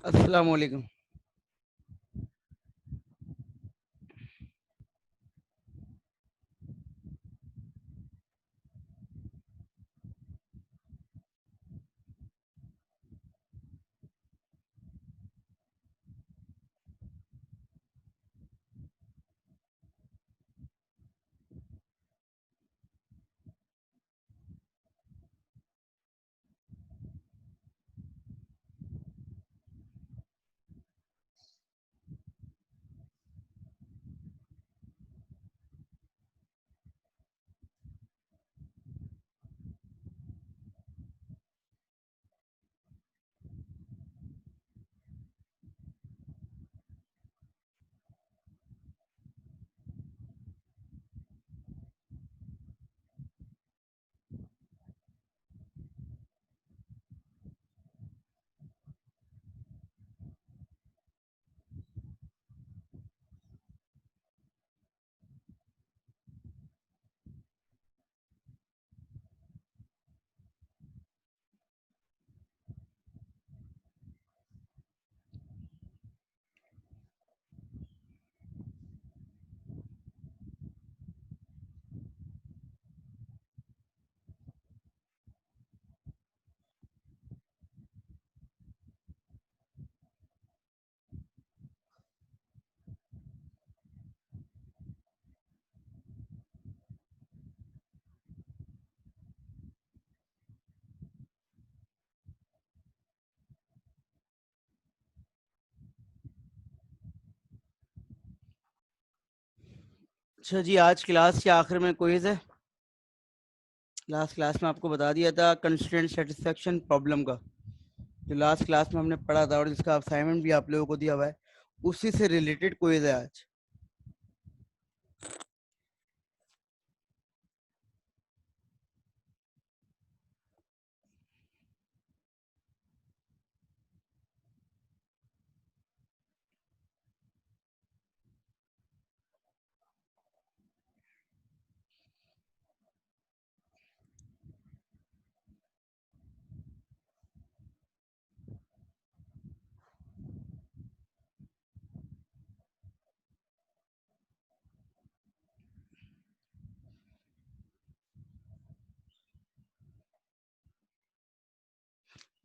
अस्सलाम वालेकुम। अच्छा जी, आज क्लास के आखिर में क्विज है। लास्ट क्लास में आपको बता दिया था कंस्ट्रेंट सेटिस्फेक्शन प्रॉब्लम का, जो लास्ट क्लास में हमने पढ़ा था और जिसका असाइनमेंट भी आप लोगों को दिया हुआ है, उसी से रिलेटेड क्विज है आज।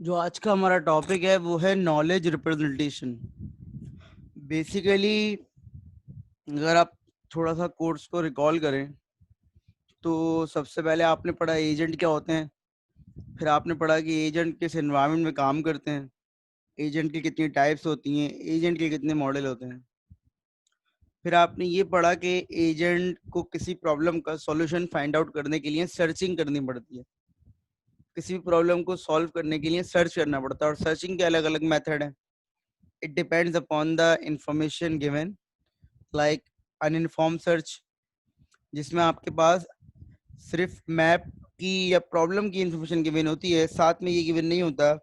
जो आज का हमारा टॉपिक है वो है नॉलेज रिप्रेजेंटेशन। बेसिकली अगर आप थोड़ा सा कोर्स को रिकॉल करें तो सबसे पहले आपने पढ़ा एजेंट क्या होते हैं, फिर आपने पढ़ा कि एजेंट किस एनवायरनमेंट में काम करते हैं, एजेंट की कितनी टाइप्स होती हैं, एजेंट के कितने मॉडल होते हैं। फिर आपने ये पढ़ा कि एजेंट को किसी प्रॉब्लम का सॉल्यूशन फाइंड आउट करने के लिए सर्चिंग करनी पड़ती है, किसी भी प्रॉब्लम को सॉल्व करने के लिए सर्च करना पड़ता है, और सर्चिंग के अलग अलग मेथड हैं। It depends upon the information given, like uninform search, जिसमें आपके पास सिर्फ मैप की या प्रॉब्लम की इंफॉर्मेशन गिवन होती है, साथ में ये गिवन नहीं होता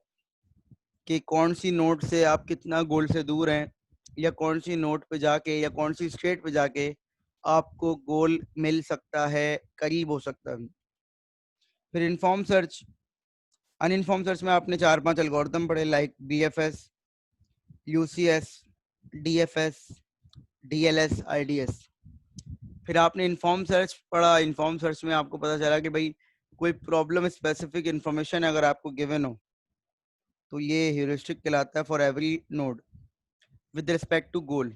कि कौन सी नोट से आप कितना गोल से दूर हैं, या कौन सी नोट पे जाके या कौन सी स्टेट पे जाके आपको गोल मिल सकता है, करीब हो सकता है। फिर इन्फॉर्म सर्च, अनइन्फॉर्म सर्च में आपने 4-5 एल्गोरिथम पढ़े, like BFS, UCS, DFS, DLS, IDS। फिर आपने इन्फॉर्म सर्च पढ़ा, इन्फॉर्म सर्च में आपको पता चला कि भाई कोई प्रॉब्लम स्पेसिफिक इंफॉर्मेशन अगर आपको गिवन हो तो ये ह्यूरिस्टिक कहलाता है for every node with respect to goal,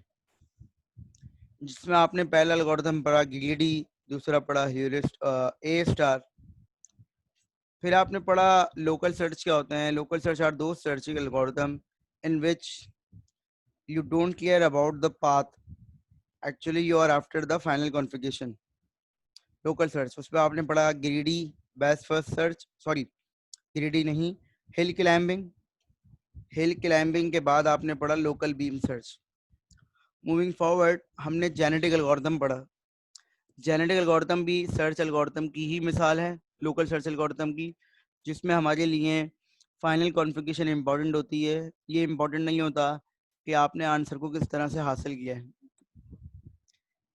जिसमें आपने पहला एल्गोरिथम पढ़ा ग्रीडी, दूसरा पढ़ा ह्यूरिस्ट ए स्टार। फिर आपने पढ़ा लोकल सर्च क्या होते हैं। Local search are the searching algorithm in which you don't care about the path, actually you are after the final configuration. Local search उसमें आपने पढ़ा greedy, best first search, sorry greedy नहीं, hill climbing. Hill climbing के बाद आपने पढ़ा local beam search. Moving forward हमने genetic algorithm पढ़ा। जेनेटिक एल्गोरिथम भी सर्च एल्गोरिथम की ही मिसाल है, लोकल सर्च एल्गोरिथम की, जिसमें हमारे लिए फाइनल कॉन्फ़िगरेशन इंपॉर्टेंट होती है। ये इंपॉर्टेंट नहीं होता कि आपने आंसर को किस तरह से हासिल किया है।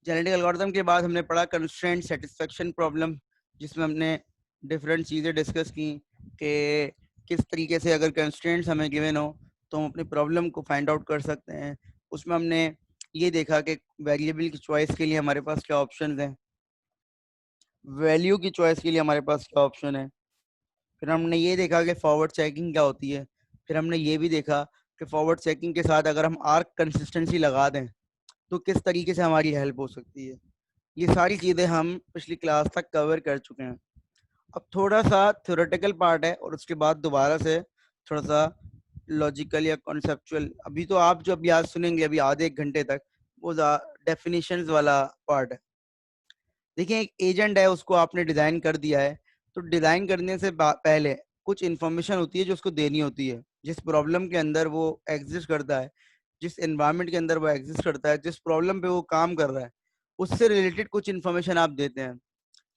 जेनेटिक एल्गोरिथम के बाद हमने पढ़ा कंस्ट्रेंट सेटिस्फेक्शन प्रॉब्लम, जिसमें हमने डिफरेंट चीज़ें डिस्कस की कि किस तरीके से अगर कंस्ट्रेंट्स हमें गिवन हो तो हम अपनी प्रॉब्लम को फाइंड आउट कर सकते हैं। उसमें हमने ये देखा कि वेरिएबल की चॉइस के लिए हमारे पास क्या ऑप्शन हैं, वैल्यू की चॉइस के लिए हमारे पास क्या ऑप्शन है। फिर हमने ये देखा कि फॉरवर्ड चेकिंग क्या होती है। फिर हमने ये भी देखा कि फॉरवर्ड चेकिंग के साथ अगर हम आर्क कंसिस्टेंसी लगा दें तो किस तरीके से हमारी हेल्प हो सकती है। ये सारी चीज़ें हम पिछली क्लास तक कवर कर चुके हैं। अब थोड़ा सा थ्योरेटिकल पार्ट है और उसके बाद दोबारा से थोड़ा सा लॉजिकल या कॉन्सेप्चुअल। अभी तो आप जो अभी आज सुनेंगे अभी आधे एक घंटे तक वो डेफिनेशंस वाला पार्ट है। देखिए एक एजेंट है, उसको आपने डिज़ाइन कर दिया है, तो डिज़ाइन करने से पहले कुछ इन्फॉर्मेशन होती है जो उसको देनी होती है। जिस प्रॉब्लम के अंदर वो एग्जिस्ट करता है, जिस एनवायरनमेंट के अंदर वो एग्जिस्ट करता है, जिस प्रॉब्लम पे वो काम कर रहा है, उससे रिलेटेड कुछ इन्फॉर्मेशन आप देते हैं।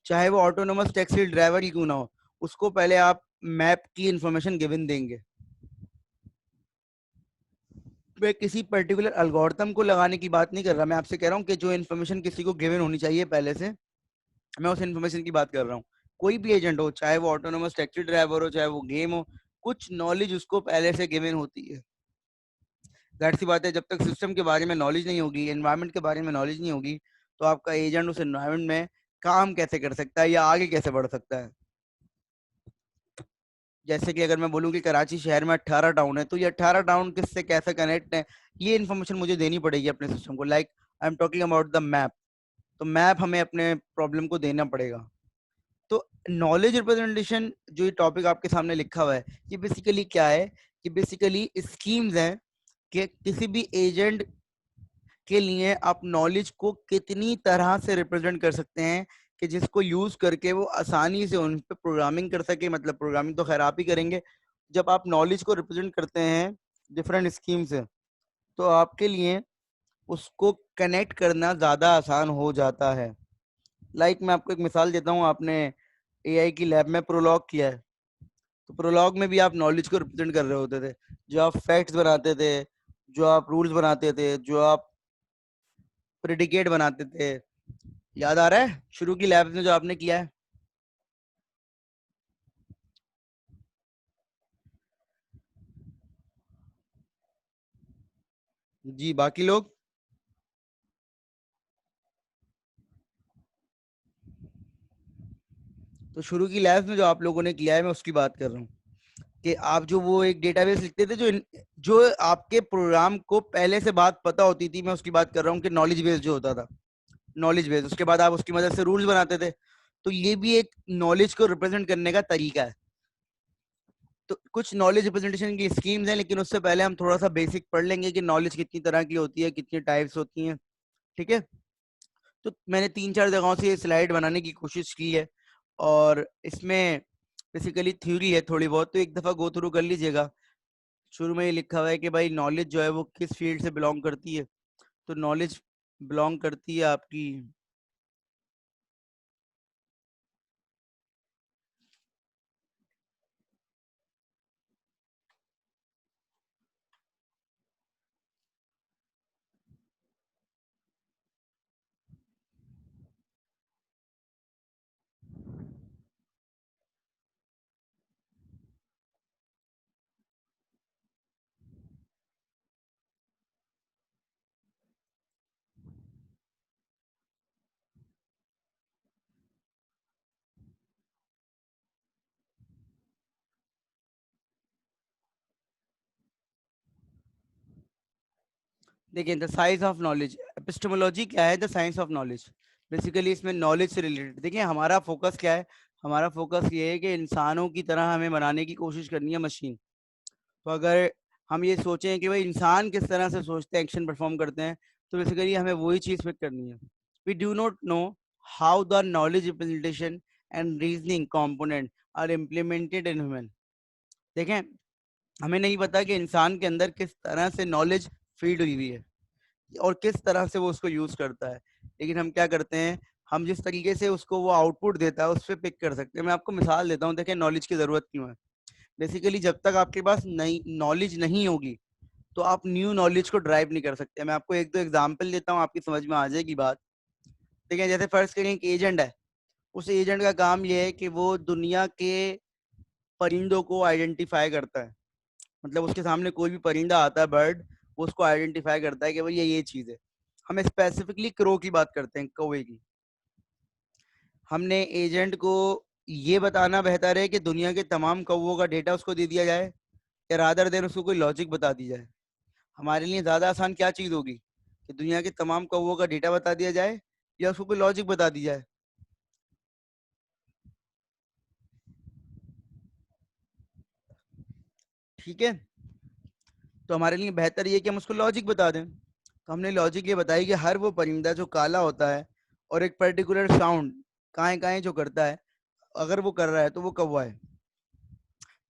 चाहे वो ऑटोनोमस टैक्सी ड्राइवर ही क्यों ना हो, उसको पहले आप मैप की इन्फॉर्मेशन गिवन देंगे। मैं किसी पर्टिकुलर एल्गोरिथम को लगाने की बात नहीं कर रहा, मैं आपसे कह रहा हूँ कि जो इन्फॉर्मेशन किसी को गिवन होनी चाहिए पहले से, मैं उस इन्फॉर्मेशन की बात कर रहा हूँ। कोई भी एजेंट हो, चाहे वो ऑटोनोमस टैक्सी ड्राइवर हो, चाहे वो गेम हो, कुछ नॉलेज उसको पहले से गिवन होती है। जाहिर सी बात है, जब तक सिस्टम के बारे में नॉलेज नहीं होगी, एनवायरनमेंट के बारे में नॉलेज नहीं होगी, तो आपका एजेंट उस एनवायरनमेंट में काम कैसे कर सकता है या आगे कैसे बढ़ सकता है। जैसे कि अगर मैं बोलूँ कि कराची शहर में 18 टाउन है, तो ये 18 टाउन किससे कैसे कनेक्ट है, ये इन्फॉर्मेशन मुझे देनी पड़ेगी अपने सिस्टम को। Like I am talking about the map, तो मैप हमें अपने प्रॉब्लम को देना पड़ेगा। तो नॉलेज रिप्रेजेंटेशन जो ये टॉपिक आपके सामने लिखा हुआ है, ये बेसिकली क्या है कि बेसिकली स्कीम्स हैं कि किसी भी एजेंट के लिए आप नॉलेज को कितनी तरह से रिप्रेजेंट कर सकते हैं कि जिसको यूज करके वो आसानी से उन पे प्रोग्रामिंग कर सके। मतलब प्रोग्रामिंग तो खैर आप ही करेंगे। जब आप नॉलेज को रिप्रेजेंट करते हैं डिफरेंट स्कीम से, तो आपके लिए उसको कनेक्ट करना ज्यादा आसान हो जाता है। लाइक मैं आपको एक मिसाल देता हूँ, आपने एआई की लैब में प्रोलॉग किया है, तो प्रोलॉग में भी आप नॉलेज को रिप्रेजेंट कर रहे होते थे। जो आप फैक्ट्स बनाते थे, जो आप रूल्स बनाते थे, जो आप प्रेडिकेट बनाते थे, याद आ रहा है शुरू की लैब में जो आपने किया है। जी बाकी लोग, तो शुरू की लैब में जो आप लोगों ने किया है मैं उसकी बात कर रहा हूँ कि आप जो वो एक डेटाबेस लिखते थे, जो आपके प्रोग्राम को पहले से बात पता होती थी, मैं उसकी बात कर रहा हूँ कि नॉलेज बेस जो होता था, नॉलेज बेस, उसके बाद आप उसकी मदद से रूल्स बनाते थे। तो ये भी एक नॉलेज को रिप्रेजेंट करने का तरीका है। तो कुछ नॉलेज रिप्रेजेंटेशन की स्कीम्स हैं, लेकिन उससे पहले हम थोड़ा सा बेसिक पढ़ लेंगे कि नॉलेज कितनी तरह की होती है, कितनी टाइप्स होती हैं। ठीक है, तो मैंने 3-4 जगहों से ये स्लाइड बनाने की कोशिश की है और इसमें बेसिकली थ्योरी है थोड़ी बहुत, तो एक दफ़ा गो थ्रू कर लीजिएगा। शुरू में ये लिखा हुआ है कि भाई नॉलेज जो है वो किस फील्ड से बिलोंग करती है। तो नॉलेज बिलोंग करती है आपकी, देखिए, the science of knowledge, epistemology क्या है? The science of knowledge. Basically इसमें नॉलेज से रिलेटेड, देखिए हमारा फोकस क्या है? हमारा फोकस ये है कि इंसानों की तरह हमें बनाने की कोशिश करनी है मशीन। तो अगर हम ये सोचें कि भाई इंसान किस तरह से सोचते हैं, एक्शन परफॉर्म करते हैं, तो बेसिकली हमें वही चीज़ पिक करनी है। We do not know how the knowledge representation and reasoning component are implemented in human. देखें, हमें नहीं पता कि इंसान के अंदर किस तरह से नॉलेज फीड हुई हुई है और किस तरह से वो उसको यूज करता है, लेकिन हम क्या करते हैं, हम जिस तरीके से उसको वो आउटपुट देता है उस पर पिक कर सकते हैं। मैं आपको मिसाल देता हूँ, देखें नॉलेज की जरूरत क्यों है। बेसिकली जब तक आपके पास नई नॉलेज नहीं होगी तो आप न्यू नॉलेज को ड्राइव नहीं कर सकते। मैं आपको एक दो एग्जांपल देता हूँ, आपकी समझ में आ जाएगी बात। ठीक है, जैसे फर्स्ट करें, एक एजेंट है। उस एजेंट का काम ये है कि वो दुनिया के परिंदों को आइडेंटिफाई करता है। मतलब उसके सामने कोई भी परिंदा आता है, बर्ड, वो उसको आइडेंटिफाई करता है कि भाई ये चीज है। हम स्पेसिफिकली क्रो की बात करते हैं, कौवे की। हमने एजेंट को ये बताना बेहतर है कि दुनिया के तमाम कौवों का डेटा उसको दे दिया जाए, या रादर देन उसको कोई लॉजिक बता दी जाए। हमारे लिए ज्यादा आसान क्या चीज होगी, कि दुनिया के तमाम कौवों का डेटा बता दिया जाए या उसको कोई लॉजिक बता दी जाए? ठीक है, तो हमारे लिए बेहतर ये कि हम उसको लॉजिक बता दें। तो हमने लॉजिक ये बताई कि हर वो परिंदा जो काला होता है और एक पर्टिकुलर साउंड काएं काएं जो करता है, अगर वो कर रहा है तो वो कौवा है।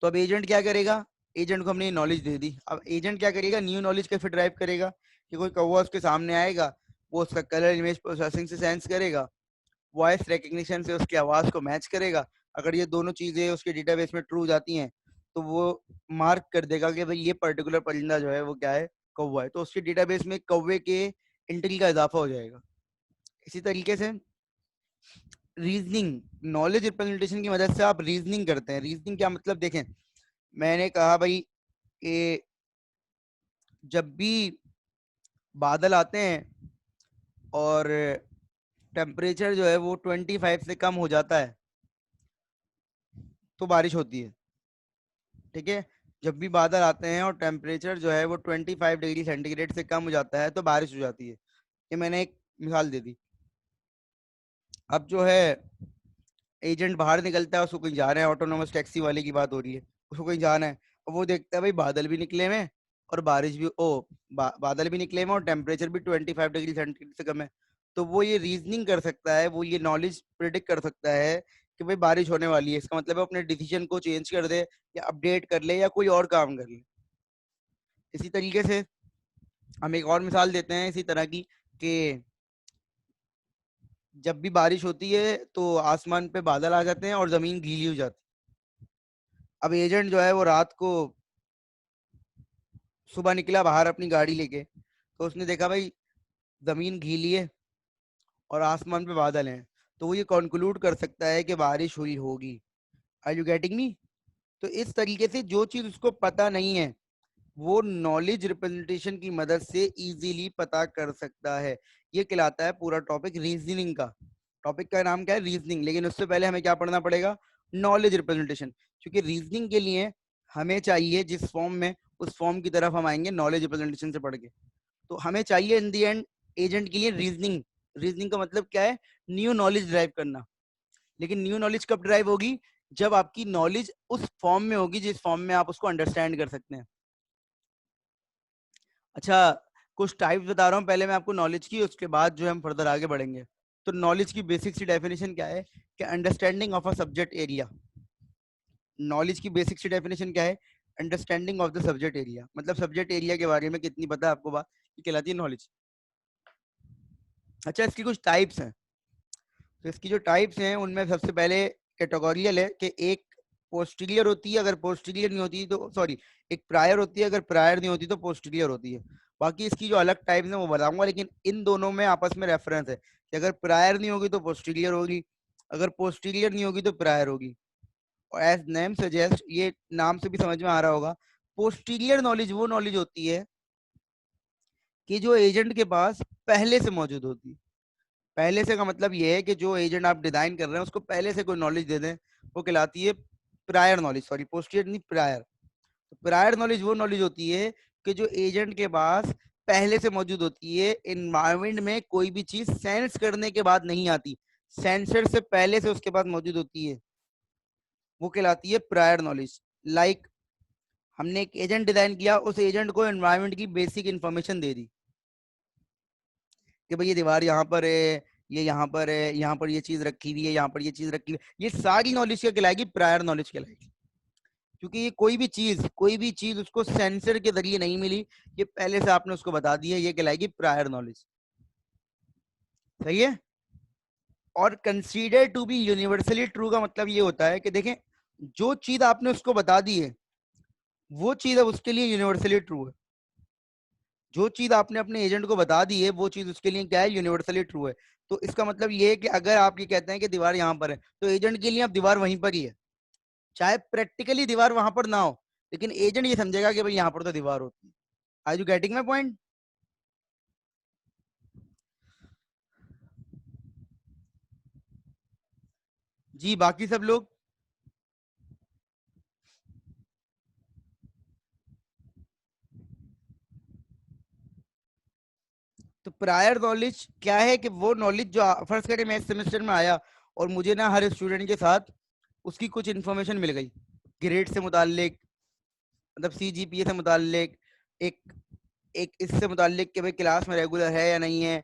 तो अब एजेंट क्या करेगा? एजेंट को हमने नॉलेज दे दी, अब एजेंट क्या करेगा? न्यू नॉलेज कैसे ड्राइव करेगा? कि कोई कौवा उसके सामने आएगा, वो उसका कलर इमेज प्रोसेसिंग से सेंस करेगा, वॉइस रिकग्निशन से उसकी आवाज को मैच करेगा। अगर ये दोनों चीजें उसके डेटाबेस में ट्रू जाती हैं तो वो मार्क कर देगा कि भाई ये पर्टिकुलर परिंदा जो है वो क्या है, कौवा है। तो उसके डेटाबेस में कौवे के एंट्री का इजाफा हो जाएगा। इसी तरीके से रीजनिंग, नॉलेज रिप्रेजेंटेशन की मदद से आप रीजनिंग करते हैं। रीजनिंग क्या मतलब, देखें मैंने कहा भाई कि जब भी बादल आते हैं और टेम्परेचर जो है वो 25 से कम हो जाता है तो बारिश होती है। ठीक है, जब भी बादल आते हैं और टेम्परेचर जो है वो 25 डिग्री सेंटीग्रेड से कम हो जाता है तो बारिश हो जाती है। ये मैंने एक मिसाल दे दी। अब जो है एजेंट बाहर निकलता है, उसको कहीं जाना है, ऑटोनोमस टैक्सी वाले की बात हो रही है, उसको कहीं जाना है, और वो देखता है भाई बादल भी निकले हुए हैं और बारिश भी बादल भी निकले हुए हैं और टेम्परेचर भी 25 डिग्री सेंटीग्रेड से कम है। तो वो ये रीजनिंग कर सकता है, वो ये नॉलेज प्रिडिक्ट कर सकता है कि भाई बारिश होने वाली है। इसका मतलब है अपने डिसीजन को चेंज कर दे या अपडेट कर ले या कोई और काम कर ले। इसी तरीके से हम एक और मिसाल देते हैं इसी तरह की, कि जब भी बारिश होती है तो आसमान पे बादल आ जाते हैं और जमीन गीली हो जाती है। अब एजेंट जो है वो रात को सुबह निकला बाहर अपनी गाड़ी लेके, तो उसने देखा भाई जमीन गीली है और आसमान पे बादल हैं, तो वो ये कंक्लूड कर सकता है कि बारिश हुई होगी। Are you getting me? तो इस तरीके से जो चीज उसको पता नहीं है वो नॉलेज रिप्रेजेंटेशन की मदद से इजीली पता कर सकता है। ये कहलाता है पूरा टॉपिक रीजनिंग का। टॉपिक का नाम क्या है? रीजनिंग। लेकिन उससे पहले हमें क्या पढ़ना पड़ेगा? Knowledge representation. क्योंकि रीजनिंग के लिए हमें चाहिए जिस फॉर्म में, उस फॉर्म की तरफ हम आएंगे नॉलेज रिप्रेजेंटेशन से पढ़ के। तो हमें चाहिए इन दी एंड एजेंट के लिए रीजनिंग। रीजनिंग का मतलब क्या है? न्यू नॉलेज ड्राइव करना। लेकिन न्यू नॉलेज कब ड्राइव होगी? जब आपकी नॉलेज उस फॉर्म में होगी जिस फॉर्म में आप उसको अंडरस्टैंड कर सकते हैं। अच्छा, कुछ टाइप्स बता रहा हूँ पहले मैं आपको नॉलेज की, उसके बाद जो है हम फर्दर आगे बढ़ेंगे। तो नॉलेज की बेसिक सी डेफिनेशन क्या है? कि understanding of a subject area. Knowledge की बेसिक सी डेफिनेशन क्या है? Understanding of the subject area. मतलब सब्जेक्ट एरिया के बारे में कितनी पता है आपको, बात ये कहलाती है नॉलेज। अच्छा, इसकी कुछ टाइप्स हैं। तो इसकी जो टाइप्स हैं उनमें सबसे पहले कैटेगोरियल है, कि एक पोस्टीरियर होती है, अगर पोस्टीरियर नहीं होती तो सॉरी, एक प्रायर होती है, अगर प्रायर नहीं होती तो पोस्टीरियर होती है। बाकी इसकी जो अलग टाइप्स हैं वो बताऊंगा, लेकिन इन दोनों में आपस में रेफरेंस है कि अगर प्रायर नहीं होगी तो पोस्टीरियर होगी, अगर पोस्टीरियर नहीं होगी तो प्रायर होगी। और एज नेम सजेस्ट, ये नाम से भी समझ में आ रहा होगा, पोस्टीरियर नॉलेज वो नॉलेज होती है कि जो एजेंट के पास पहले से मौजूद होती है। पहले से का मतलब ये है कि जो एजेंट आप डिजाइन कर रहे हैं उसको पहले से कोई नॉलेज दे दें, वो कहलाती है प्रायर नॉलेज। सॉरी, पोस्टीरियर नहीं, प्रायर। तो प्रायर नॉलेज वो नॉलेज होती है कि जो एजेंट के पास पहले से मौजूद होती है। एनवायरमेंट में कोई भी चीज सेंस करने के बाद नहीं आती, सेंसर से पहले से उसके बाद मौजूद होती है, वो कहलाती है प्रायर नॉलेज। लाइक हमने एक एजेंट डिजाइन किया, उस एजेंट को एनवायरमेंट की बेसिक इंफॉर्मेशन दे दी कि भाई ये दीवार यहाँ पर है, ये यहाँ पर है, यहाँ पर ये चीज रखी हुई है, यहाँ पर ये चीज रखी हुई है, ये सारी नॉलेज क्या कहलाएगी? प्रायर नॉलेज कहलाएगी। क्योंकि ये कोई भी चीज उसको सेंसर के जरिए नहीं मिली, ये पहले से आपने उसको बता दी है, ये कहलाएगी प्रायर नॉलेज। सही है। और consider to be universally true का मतलब ये होता है कि देखें, जो चीज आपने उसको बता दी है वो चीज अब उसके लिए यूनिवर्सली ट्रू है। जो चीज आपने अपने एजेंट को बता दी है वो चीज उसके लिए क्या है? यूनिवर्सली ट्रू है। तो इसका मतलब ये है कि अगर आप ये कहते हैं कि दीवार यहाँ पर है, तो एजेंट के लिए अब दीवार वहीं पर ही है, चाहे प्रैक्टिकली दीवार वहां पर ना हो, लेकिन एजेंट ये समझेगा कि भाई यहाँ पर तो दीवार होती है। Are you getting my point? जी, बाकी सब लोग? तो प्रायर नॉलेज क्या है? कि वो नॉलेज जो फर्स्ट करें मैं इस सेमेस्टर में आया और मुझे ना हर स्टूडेंट के साथ उसकी कुछ इन्फॉर्मेशन मिल गई, ग्रेड से मुतालिक, मतलब CGPA से मुतालिक, एक एक इससे मुतालिक कि भाई क्लास में रेगुलर है या नहीं है,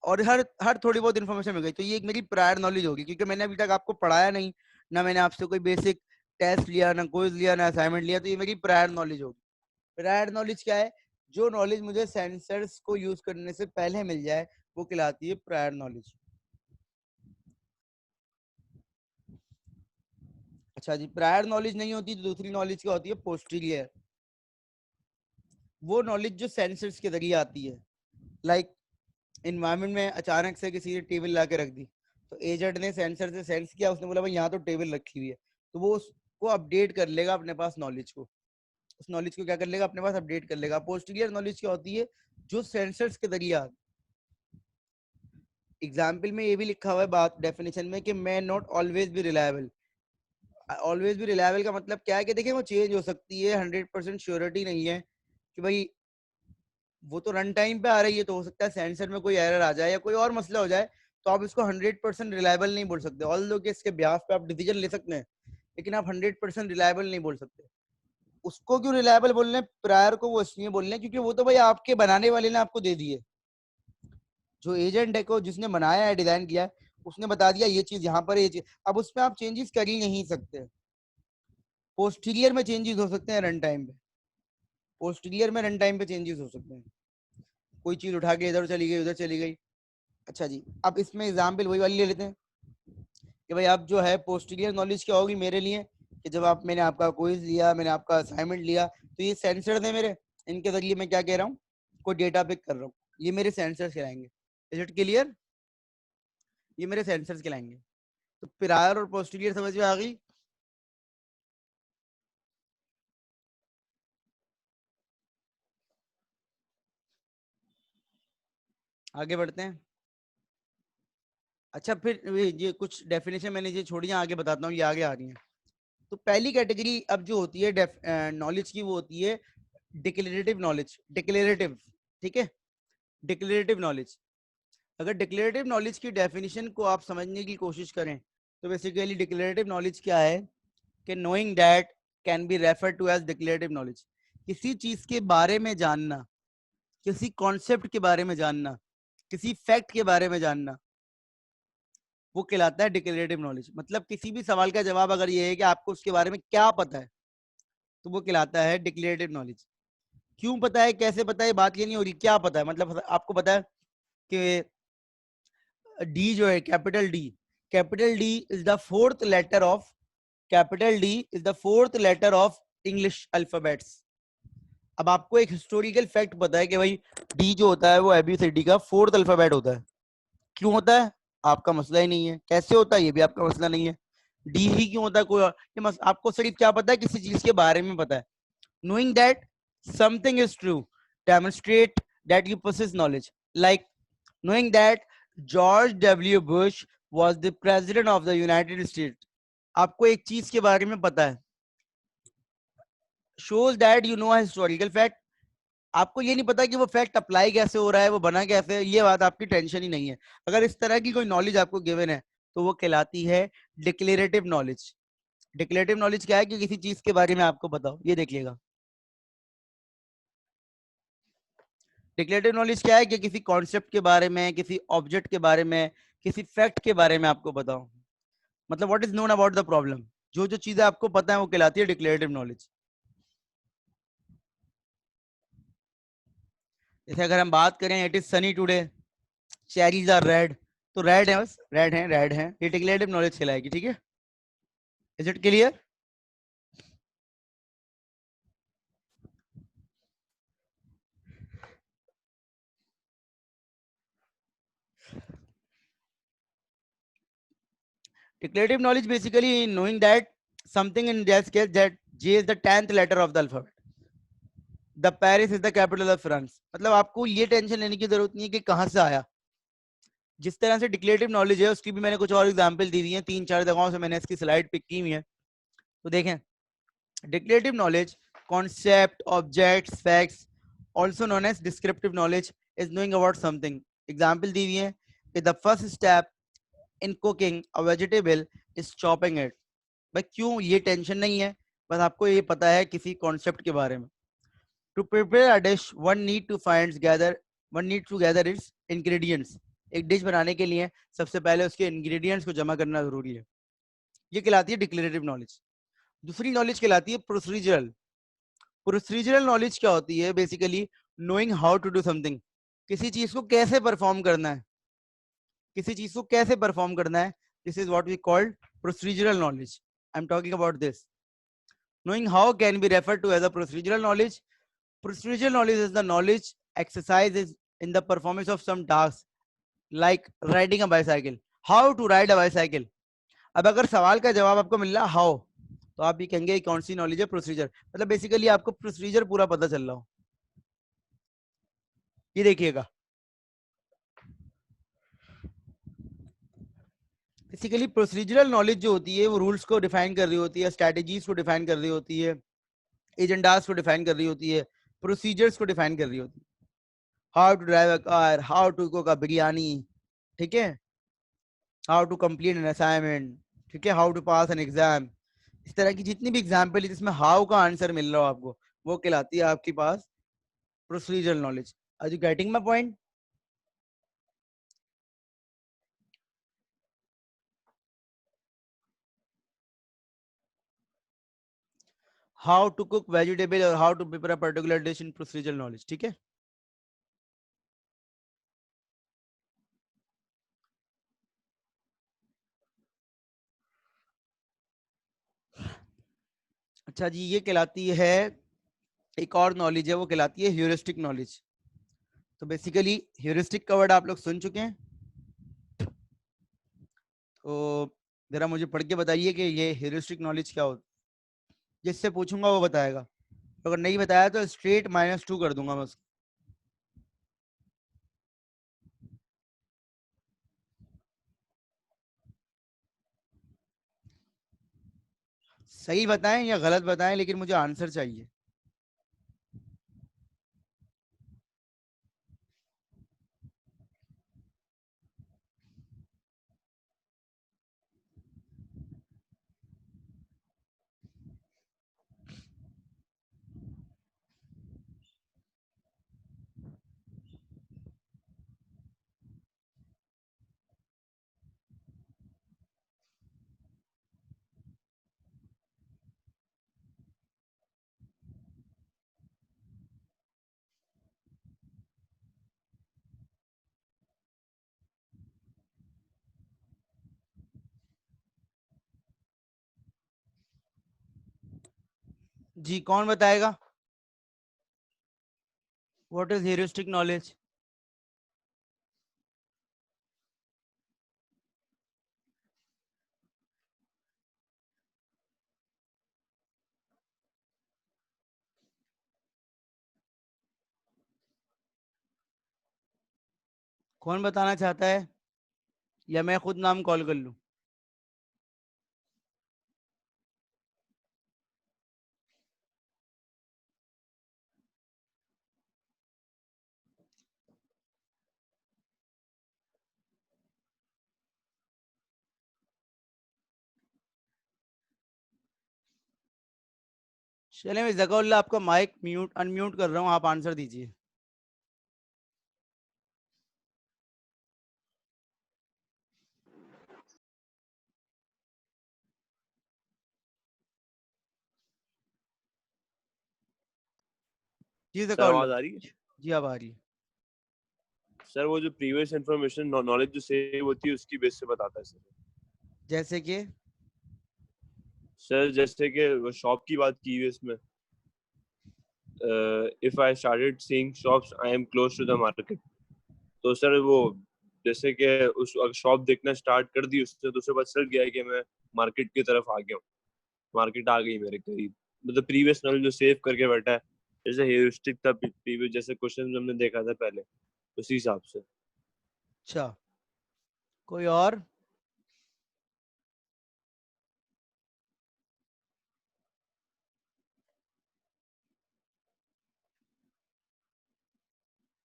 और हर हर थोड़ी बहुत इन्फॉर्मेशन मिल गई। तो ये एक मेरी प्रायर नॉलेज होगी, क्योंकि मैंने अभी तक आपको पढ़ाया नहीं, ना मैंने आपसे कोई बेसिक टेस्ट लिया, ना क्विज लिया, ना असाइनमेंट लिया, तो ये मेरी प्रायर नॉलेज होगी। प्रायर नॉलेज क्या है? जो नॉलेज मुझे सेंसर्स को यूज करने से पहले मिल जाए वो कहलाती है प्रायर नॉलेज। अच्छा जी, प्रायर नॉलेज नहीं होती तो दूसरी नॉलेज क्या होती है? पोस्टीरियर। वो नॉलेज जो सेंसर्स के जरिए आती है। लाइक इन्वायरमेंट में अचानक से किसी ने टेबल ला के रख दी, तो एजेंट ने सेंसर से सेंस किया, उसने बोला भाई यहाँ तो टेबल रखी हुई है, तो वो उसको अपडेट कर लेगा अपने पास नॉलेज को, उस नॉलेज को क्या कर लेगा? अपने पास अपडेट कर लेगा। पोस्टीरियर नॉलेज क्या होती है? जो सेंसर्स के जरिए आती। एग्जाम्पल में ये भी लिखा हुआ है बात डेफिनेशन में कि मैं not always be reliable. Always be reliable का मतलब क्या है? कि देखिए वो चेंज हो सकती है, 100% श्योरिटी नहीं है कि भाई वो तो रन टाइम पे आ रही है, तो हो सकता है सेंसर में कोई एरर आ जाए या कोई और मसला हो जाए, तो आप इसको 100% रिलायबल नहीं बोल सकते। ऑल दो के इसके ब्याह पे आप डिसीजन ले सकते हैं, लेकिन आप 100% रिलायबल नहीं बोल सकते। उसको क्यों रिलायबल बोल रहे हैं? प्रायर को वो इसलिए बोल रहे हैं क्योंकि वो तो भाई आपके बनाने वाले ने आपको दे दिए। जो एजेंट है को जिसने बनाया है, डिजाइन किया है, उसने बता दिया ये चीज यहाँ पर है, ये चीज, अब उसमें आप चेंजेस कर ही नहीं सकते। पोस्टीरियर में चेंजेस हो सकते हैं रन टाइम पे, पोस्टीरियर में रन टाइम पे चेंजेस हो सकते हैं, कोई चीज उठा के इधर चली गई, उधर चली गई। अच्छा जी, अब इसमें एग्जाम्पल वही वाली ले लेते हैं कि भाई अब जो है पोस्टीरियर नॉलेज क्या होगी मेरे लिए? कि जब आप मैंने आपका क्विज लिया, मैंने आपका असाइनमेंट लिया, तो ये सेंसर थे मेरे, इनके जरिए मैं क्या कह रहा हूँ? कोई डेटा पिक कर रहा हूँ, ये मेरे सेंसर्स कहलाएंगे। Is it clear? ये मेरे सेंसर्स कहलाएंगे। तो प्रायर और पोस्टीरियर समझ में आ गई? आगे बढ़ते हैं। अच्छा, फिर ये कुछ डेफिनेशन मैंने ये छोड़ी हैं, आगे बताता हूँ, ये आगे आ रही हैं। तो पहली कैटेगरी अब जो होती है नॉलेज की, वो होती है डिक्लेरेटिव नॉलेज। डिक्लेरेटिव, ठीक है, डिक्लेरेटिव नॉलेज। अगर डिक्लेरेटिव नॉलेज की डेफिनेशन को आप समझने की कोशिश करें, तो बेसिकली डिक्लेरेटिव नॉलेज क्या है? कि knowing that can be refer to as declarative knowledge. किसी चीज के बारे में जानना, किसी कॉन्सेप्ट के बारे में जानना, किसी फैक्ट के बारे में जानना, वो कहलाता है डिक्लेरेटिव नॉलेज। मतलब किसी भी सवाल का जवाब अगर ये है कि आपको उसके बारे में क्या पता है, तो वो कहलाता है डिक्लेरेटिव नॉलेज। क्यों पता है, कैसे पता है, बात ये नहीं हो रही, क्या पता है। मतलब आपको पता है कि डी जो है, capital D is the fourth letter of, capital D is the fourth letter of English alphabets. अब आपको एक हिस्टोरिकल फैक्ट पता है कि भाई डी जो होता है वो एबीसीडी का फोर्थ अल्फाबेट होता है। क्यों होता है? आपका मसला ही नहीं है। कैसे होता है? ये भी आपका मसला नहीं है। डी ही क्यों होता है? कोई आपको सिर्फ क्या पता है? किसी चीज के बारे में पता है। knowing that something is true demonstrate that you possess knowledge, like knowing that George W. Bush was the president of the United States। आपको एक चीज के बारे में पता है, shows that you know a historical fact। आपको ये नहीं पता कि वो फैक्ट अप्लाई कैसे हो रहा है, वो बना कैसे है, ये बात आपकी टेंशन ही नहीं है। अगर इस तरह की कोई नॉलेज आपको गिवन है तो वो कहलाती है डिक्लेरेटिव नॉलेज। डिक्लेरेटिव नॉलेज क्या है कि किसी चीज के बारे में आपको पता हो। ये देखिएगा, डिक्लेरेटिव नॉलेज क्या है कि किसी कॉन्सेप्ट के बारे में, किसी ऑब्जेक्ट के बारे में, किसी फैक्ट के बारे में आपको पता हो। मतलब what is known about the problem, जो जो चीजें आपको पता है वो कहलाती है डिक्लेरेटिव नॉलेज। जैसे अगर हम बात करें it is sunny today, cherries are red, तो रेड है, बस रेड है, ये डिक्लेरेटिव नॉलेज कहलाएगी। ठीक है, is it clear? Declarative knowledge basically knowing that something, in this case that J is the 10th letter of the alphabet, the Paris is the capital of France। मतलब आपको ये tension लेने की जरूरत नहीं है कि कहां से आया। जिस तरह से डिक्लेरेटिव नॉलेज है उसकी भी मैंने कुछ और एग्जांपल दी हुई है, 3-4 जगहों से मैंने इसकी स्लाइड पिक की हुई है। तो देखें, declarative knowledge, concept, objects, facts, also known as descriptive knowledge, is knowing about something। Example दी हुई है कि the first step in cooking a vegetable is chopping it। भाई क्यों, ये टेंशन नहीं है, बस आपको ये पता है किसी कॉन्सेप्ट के बारे में। To prepare a dish one need to gather its ingredients. एक डिश बनाने के लिए सबसे पहले उसके इंग्रेडिएंट्स को जमा करना जरूरी है। ये कहलाती है डिक्लेरेटिव नॉलेज। दूसरी नॉलेज कहलाती है प्रोसीजरल। प्रोसीजरल नॉलेज क्या होती है? Basically knowing how to do something, किसी चीज को कैसे परफॉर्म करना है, किसी चीज को कैसे परफॉर्म करना है, this is what we called procedural knowledge. I am talking about this. Knowing how can be referred to as a procedural knowledge. Procedural knowledge is the knowledge exercises in the performance of some tasks like riding a bicycle. How to ride a bicycle. अब अगर सवाल का जवाब आपको मिल रहा how, तो आप ये कहेंगे कौन सी नॉलेज है? प्रोसीजर। मतलब बेसिकली आपको प्रोसीजर पूरा पता चल रहा हो। ये देखिएगा, बेसिकली प्रोसीजरल नॉलेज जो होती है वो रूल्स को डिफाइन कर रही होती है, स्ट्रेटेजीज को डिफाइन कर रही होती है, एजेंडास को डिफाइन कर रही होती है, प्रोसीजर्स को डिफाइन कर रही होती है। How to drive a car, how to cook a biryani, ठीक है, how to complete an assignment, ठीक है, how to pass an exam. इस तरह की जितनी भी एग्जाम्पल है जिसमें हाउ का आंसर मिल रहा हो आपको, वो कहलाती है आपके पास procedural knowledge. Are you getting my point? How to cook vegetable और how to prepare a particular dish in procedural knowledge. ठीक है, अच्छा जी, ये कहलाती है, एक और नॉलेज है वो कहलाती है ह्यूरिस्टिक नॉलेज। तो बेसिकली ह्यूरिस्टिक का वर्ड आप लोग सुन चुके हैं, तो जरा मुझे पढ़ के बताइए कि ये ह्यूरिस्टिक नॉलेज क्या होती है। जिससे पूछूंगा वो बताएगा, तो अगर नहीं बताया तो स्ट्रेट -2 कर दूंगा मैं उसको। सही बताएं या गलत बताएं, लेकिन मुझे आंसर चाहिए। जी, कौन बताएगा? What is heuristic knowledge? कौन बताना चाहता है, या मैं खुद नाम कॉल कर लूं? चलिए मैं जकाउल्ला आपका माइक म्यूट अनम्यूट कर रहा हूँ, आप आंसर दीजिए। जी सर जकाउल्ला। आवाज आ रही है? जी अब आ रही है। सर वो जो प्रीवियस इंफॉर्मेशन नॉलेज जो सेव होती है उसकी बेस से बताता है सर। जैसे कि सर जैसे कि शॉप की बात की है इसमें, if I started seeing shops I am close to the market, तो सर वो जैसे कि उस शॉप देखना स्टार्ट कर दी उससे, तो उसे पता चल गया है कि मैं मार्केट की तरफ आ गया हूँ, मार्केट आ गई मेरे करीब। मतलब प्रीवियस नॉलेज जो सेव करके बैठा है, जैसे हेरिस्टिक था प्रीवियस, जैसे क्वेश्चन हमने देखा था पहले, उसी हिसाब से। अच्छा, कोई और?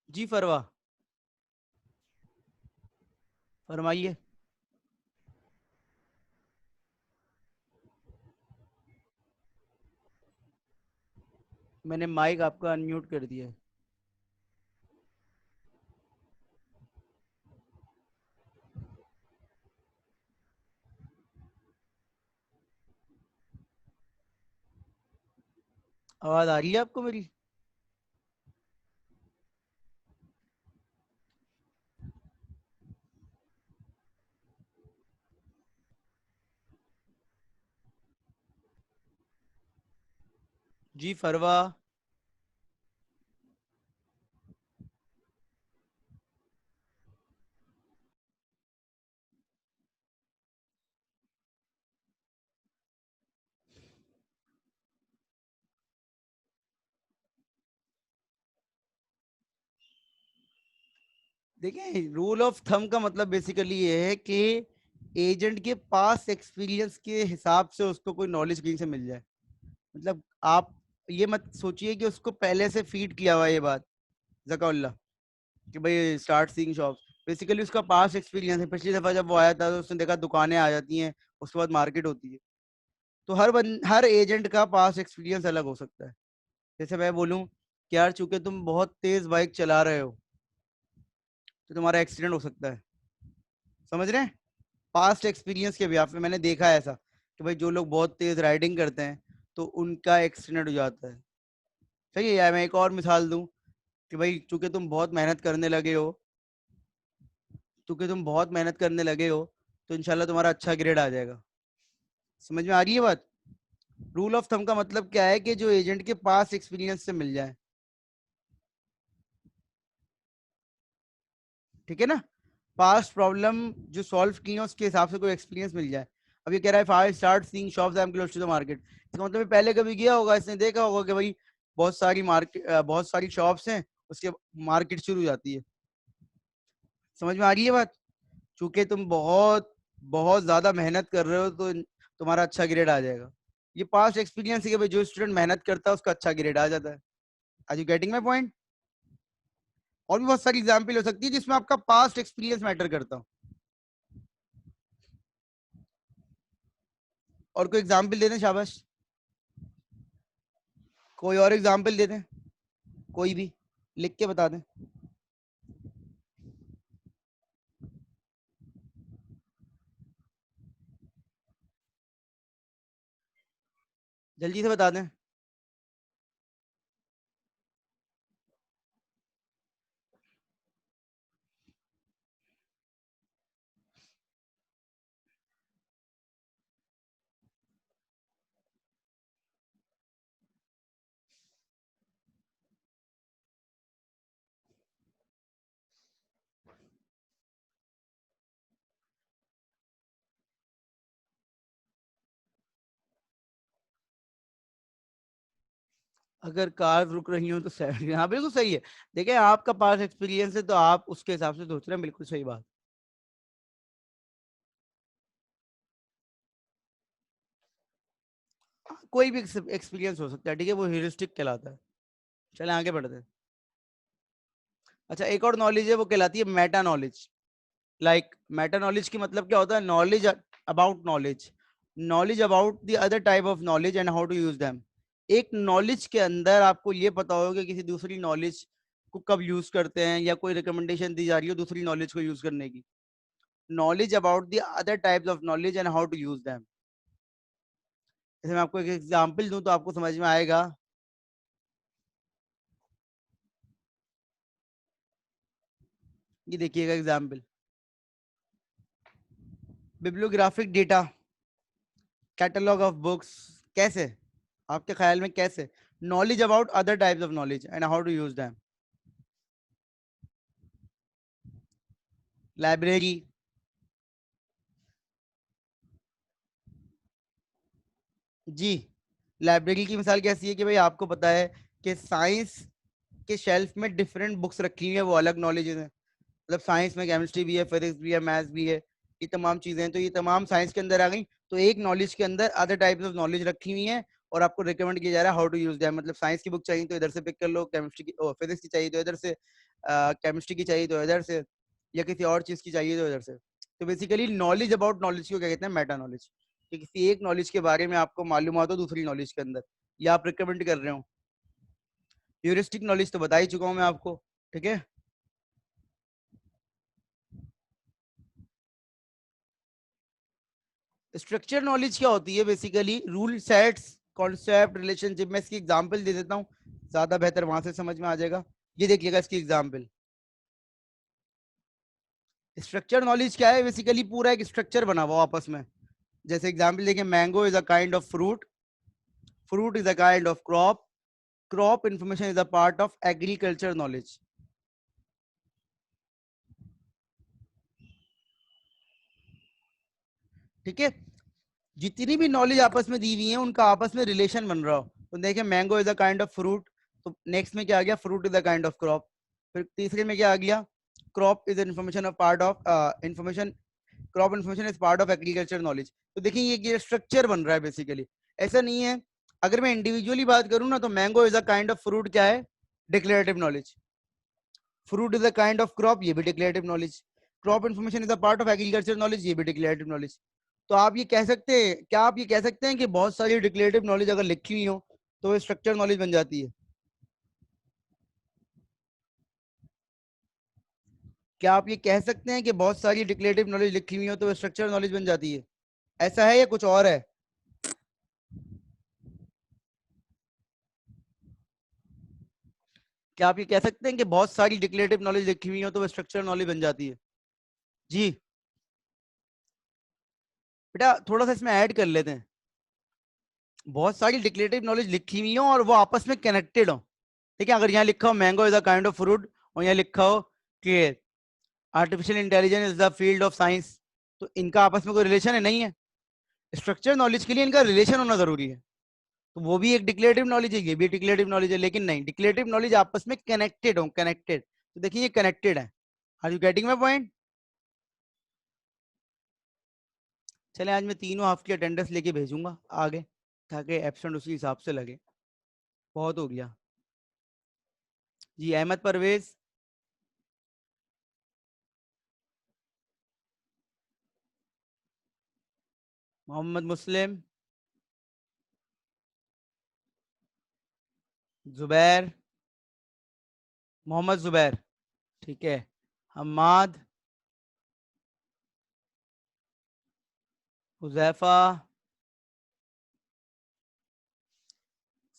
जी फरवा, फरमाइए। मैंने माइक आपका अनम्यूट कर दिया है। आवाज आ रही है आपको मेरी? जी फरवा। देखिए, रूल ऑफ थंब का मतलब बेसिकली ये है कि एजेंट के पास एक्सपीरियंस के हिसाब से उसको कोई नॉलेज कहीं से मिल जाए। मतलब आप ये मत सोचिए कि उसको पहले से फीड किया हुआ है ये बात, जकाउल्ला, कि भाई स्टार्ट सीइंग शॉप। बेसिकली उसका पास एक्सपीरियंस है, पिछली दफा जब वो आया था तो उसने देखा दुकानें आ जाती हैं, उसके बाद मार्केट होती है। तो हर एजेंट का पास एक्सपीरियंस अलग हो सकता है। जैसे मैं बोलूं कि यार चूंकि तुम बहुत तेज बाइक चला रहे हो तो तुम्हारा एक्सीडेंट हो सकता है। समझ रहे हैं? पास्ट एक्सपीरियंस के बिहाफ पे मैंने देखा है ऐसा कि भाई जो लोग बहुत तेज राइडिंग करते हैं तो उनका एक्सीडेंट हो जाता है। सही है यार। मैं एक और मिसाल दूं कि भाई चूंकि तुम बहुत मेहनत करने लगे हो तो इंशाल्लाह तुम्हारा अच्छा ग्रेड आ जाएगा। समझ में आ रही है बात? रूल ऑफ थंब का मतलब क्या है कि जो एजेंट के पास एक्सपीरियंस से मिल जाए। ठीक है ना? पास्ट प्रॉब्लम जो सॉल्व की है उसके हिसाब से कोई एक्सपीरियंस मिल जाए। अब ये कह रहा है five start seeing shops I am close to the market, इसका मतलब पहले कभी गया होगा, इसने देखा होगा कि भाई बहुत सारी शॉप्स हैं, उसके मार्केट शुरू हो जाती है। समझ में आ रही है बात? चूंकि तुम बहुत बहुत ज्यादा मेहनत कर रहे हो तो तुम्हारा अच्छा ग्रेड आ जाएगा। ये पास्ट एक्सपीरियंस है कि भाई जो स्टूडेंट मेहनत करता है उसका अच्छा ग्रेड आ जाता है। Are you getting my point? और भी बहुत सारी एग्जाम्पल हो सकती है जिसमें आपका पास्ट एक्सपीरियंस मैटर करता हो। और कोई एग्जाम्पल दे दें, शाबाश। कोई और एग्जाम्पल दे दें, कोई भी लिख के बता दें, जल्दी से बता दें। अगर कार रुक रही हो तो साइड, हाँ बिल्कुल सही है। देखिए आपका पास एक्सपीरियंस है तो आप उसके हिसाब से सोच रहे हैं, बिल्कुल सही बात। कोई भी एक्सपीरियंस हो सकता है, ठीक है, वो ह्यूरिस्टिक कहलाता है। चले आगे बढ़ते हैं। अच्छा, एक और नॉलेज है, वो कहलाती है मेटा नॉलेज। मेटा नॉलेज की मतलब क्या होता है? Knowledge about knowledge, knowledge about the other type of knowledge and how to use them. एक नॉलेज के अंदर आपको ये पता होगा कि किसी दूसरी नॉलेज को कब यूज करते हैं, या कोई रिकमेंडेशन दी जा रही हो दूसरी नॉलेज को यूज करने की. Knowledge about the other types of knowledge and how to use them. जैसे मैं आपको एक एग्जांपल दूं तो आपको समझ में आएगा. ये देखिएगा example. Bibliographic data, catalogue of books. कैसे, आपके ख्याल में कैसे? Knowledge about other types of knowledge and how to use them. Library. जी, लाइब्रेरी की मिसाल कैसी है कि भाई आपको पता है कि साइंस के शेल्फ में डिफरेंट बुक्स रखी हुई है, वो अलग नॉलेजेस हैं. मतलब साइंस में केमिस्ट्री भी है, फिजिक्स भी है, मैथ्स भी है, ये तमाम चीजें हैं, तो ये तमाम साइंस के अंदर आ गई. तो एक नॉलेज के अंदर अदर टाइप्स ऑफ नॉलेज रखी हुई है, और आपको रिकमेंड किया जा रहा है हाउ टू यूज दैम. मतलब साइंस की बुक चाहिए तो इधर से पिक कर लो, केमिस्ट्री की, फिजिक्स की चाहिए तो इधर से, केमिस्ट्री की चाहिए तो इधर से, या किसी और चीज की चाहिए तो इधर से. तो बेसिकली नॉलेज अबाउट नॉलेज को क्या कहते हैं? Meta knowledge. कि किसी एक नॉलेज के बारे में आपको मालूमात हो दूसरी नॉलेज के अंदर, या आप रिकमेंड कर रहे हो. ह्यूरिस्टिक नॉलेज तो बता ही चुका हूं मैं आपको. ठीक है. स्ट्रक्चर नॉलेज क्या होती है? Basically rule sets, concept, relationship. मैं इसकी एग्जांपल दे देता हूँ, ज्यादा बेहतर वहां से समझ में आ जाएगा. ये देखिएगा इसकी एग्जांपल. स्ट्रक्चर नॉलेज क्या है? बेसिकली पूरा एक स्ट्रक्चर बना हुआ आपस में. जैसे एग्जांपल देखिए, mango is a kind of fruit, fruit is a kind of crop, crop information is a part of agriculture knowledge. ठीक है. जितनी भी नॉलेज आपस में दी हुई है उनका आपस में रिलेशन बन रहा हो. तो देखिए, mango is a kind of fruit, तो नेक्स्ट में क्या आ गया? Fruit is a kind of crop. फिर तीसरे में क्या आ गया? Crop is information of part of information, crop information is part of agriculture knowledge. तो देखिए ये स्ट्रक्चर बन रहा है बेसिकली. ऐसा नहीं है. अगर मैं इंडिविजुअली बात करूं ना, तो mango is a kind of fruit क्या है? Declarative knowledge. Fruit is a kind of crop, ये भी declarative knowledge. Crop information is a part of agriculture knowledge, ये भी डिक्लेरेटिव नॉलेज. तो आप ये कह सकते हैं, क्या आप ये कह सकते हैं कि बहुत सारी डिक्लेरेटिव नॉलेज अगर लिखी हुई हो तो वो स्ट्रक्चर नॉलेज बन जाती है? क्या आप ये कह सकते हैं कि बहुत सारी डिक्लेरेटिव नॉलेज लिखी हुई हो तो वो स्ट्रक्चर नॉलेज बन जाती है? ऐसा है या कुछ और है? क्या आप ये कह सकते हैं कि बहुत सारी डिक्लेरेटिव नॉलेज लिखी हुई हो तो वो स्ट्रक्चर नॉलेज बन जाती है? जी. बेटा थोड़ा सा इसमें ऐड कर लेते हैं. बहुत सारी डिक्लेरेटिव नॉलेज लिखी हुई हो और वो आपस में कनेक्टेड हो. ठीक है. अगर यहाँ लिखा हो mango is a kind of fruit, और यहाँ लिखा हो कि artificial intelligence is the field of science, तो इनका आपस में कोई रिलेशन है? नहीं है. स्ट्रक्चर नॉलेज के लिए इनका रिलेशन होना जरूरी है. तो वो भी एक डिक्लेरेटिव नॉलेज है, ये भी डिक्लेरेटिव नॉलेज है. लेकिन नहीं, डिक्लेरेटिव नॉलेज आपस में कनेक्टेड हो, कनेक्टेड. तो देखिए ये कनेक्टेड है. Are you getting my point? चले, आज मैं तीनों हाफ की अटेंडेंस लेके भेजूंगा आगे, ताकि एब्सेंट उसी हिसाब से लगे. बहुत हो गया. जी, अहमद परवेज. मोहम्मद मुस्लिम. जुबैर. मोहम्मद जुबैर. ठीक है. हम्माद. हुजैफा.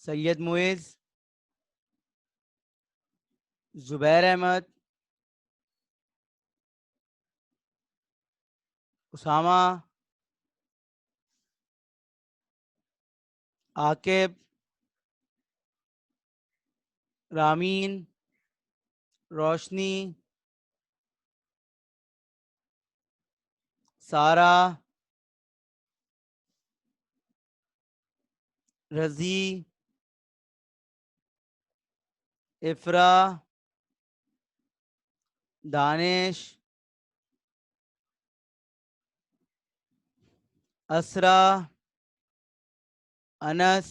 सैयद मुइज. जुबैर अहमद. उसामा. आकिब. रामीन. रोशनी. सारा. रजी. इफ्रा. दानिश. असरा. अनस.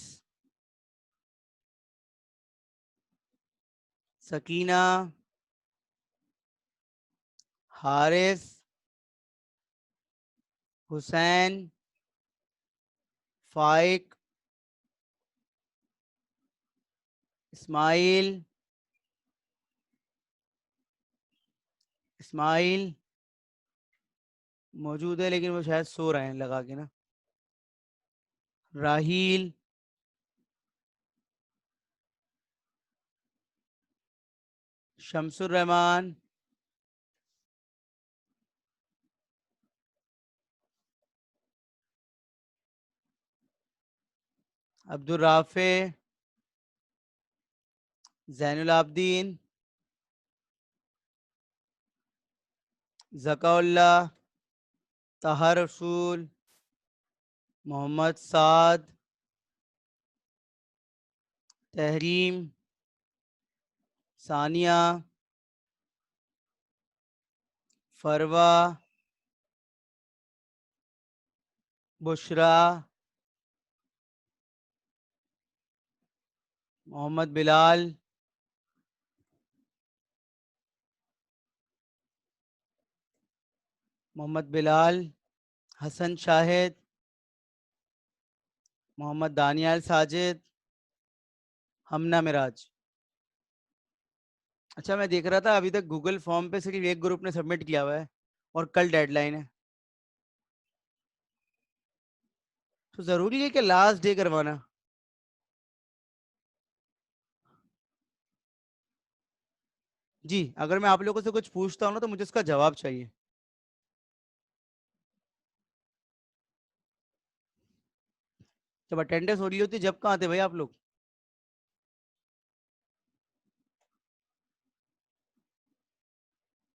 सकीना. हारिस. हुसैन. फाइक. इस्माइल, इस्माइल मौजूद है लेकिन वो शायद सो रहे हैं लगा के ना। राहील, शमसुर रहमान, अब्दुल राफे, जैनुल आबदीन, ज़काउल्ला, तहर रसूल, मोहम्मद साद, तहरीम, सानिया, फरवा, बुशरा, मोहम्मद बिलाल, मोहम्मद बिलाल, हसन शाहिद, मोहम्मद दानियाल साजिद, हमना मिराज। अच्छा मैं देख रहा था अभी तक गूगल फॉर्म पे सिर्फ एक ग्रुप ने सबमिट किया हुआ है और कल डेडलाइन है, तो जरूरी है कि लास्ट डे करवाना? जी, अगर मैं आप लोगों से कुछ पूछता हूँ ना तो मुझे उसका जवाब चाहिए। जब अटेंडेंस हो रही होती जब कहाँ थे भाई आप लोग?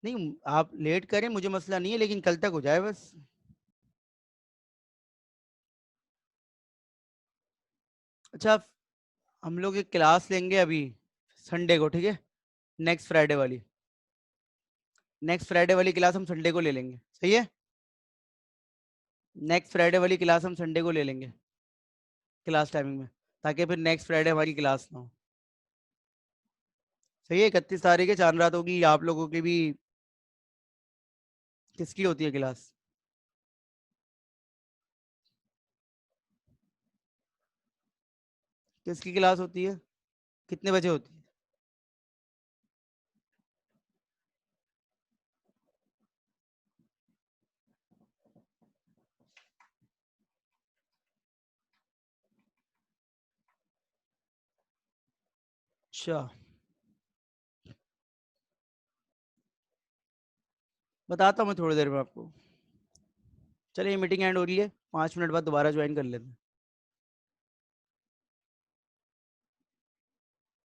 नहीं, आप लेट करें मुझे मसला नहीं है लेकिन कल तक हो जाए बस। अच्छा, हम लोग एक क्लास लेंगे अभी संडे को, ठीक है? नेक्स्ट फ्राइडे वाली, नेक्स्ट फ्राइडे वाली क्लास हम संडे को ले लेंगे, सही है? नेक्स्ट फ्राइडे वाली क्लास हम संडे को ले लेंगे क्लास टाइमिंग में, ताकि फिर नेक्स्ट फ्राइडे हमारी क्लास ना हो। सही है? 31 तारीख है, चांद रात होगी, आप लोगों की भी। किसकी होती है क्लास? किसकी क्लास होती है? कितने बजे होती है? अच्छा, बताता हूँ मैं थोड़ी देर में आपको। चलिए मीटिंग एंड हो रही है, 5 मिनट बाद दोबारा ज्वाइन कर लेते हैं।